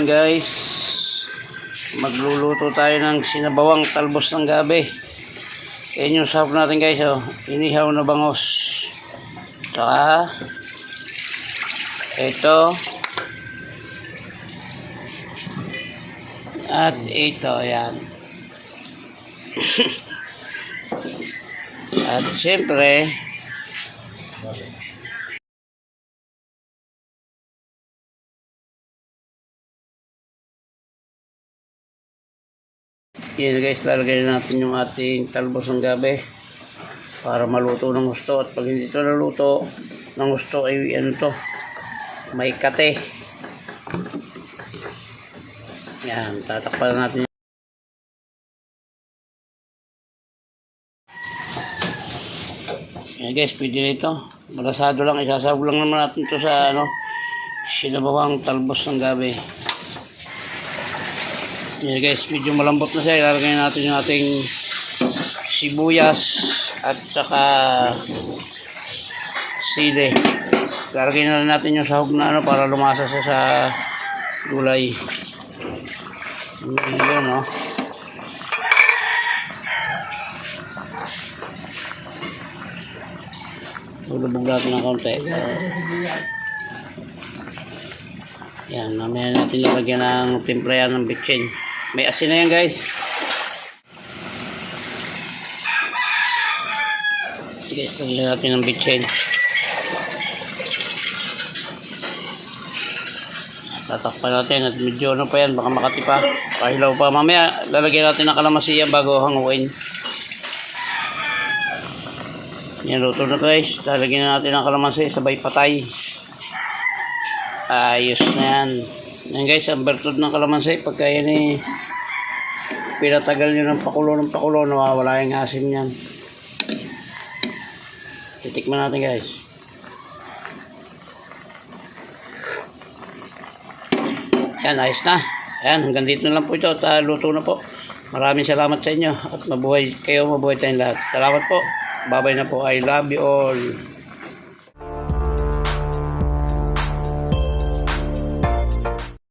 natin guys, magluluto tayo ng sinabawang talbos ng gabi. Yan yung sahog natin guys, oh. Inihaw na bangos. Saka ito at ito, yan. At siyempre yan guys, lalagay natin yung ating talbos ng gabi para maluto ng gusto. At pag hindi ito naluto ng gusto ay ano to, may kate. Yan, tatakpan natin. Yan guys, pwede na ito. Malasado lang, isasabog lang naman natin ito sa ano, sinabawang talbos ng gabi. Yan guys, medyo malambot na siya. Ilalagay natin yung ating sibuyas at saka sili. Ilalagay na natin yung sahog na ano para lumasa siya sa gulay. Yan, no? Lulubog natin ng konti. Yan, mamaya natin lalagyan ng timplayan ng bitchin. May asin na yan guys. Sige, lagyan natin ng bitchin. Tatakpan natin at medyo ano pa yan, baka makatipa, kahilaw pa. Mamaya lalagyan natin ng kalamansi bago hanguin. Yan, luto na guys. Lalagyan natin ng kalamansi sabay patay. Ayos na yan. Yan guys, ang bertod ng kalamansi pagka yan eh pinatagal nyo ng pakulo, nawawala yung asim yan. Titikman natin guys. Yan, ayos na. Yan, hanggang dito na lang po ito at luto na po. Maraming salamat sa inyo at mabuhay kayo, mabuhay tayong lahat. Salamat po. Bye-bye na po. I love you all.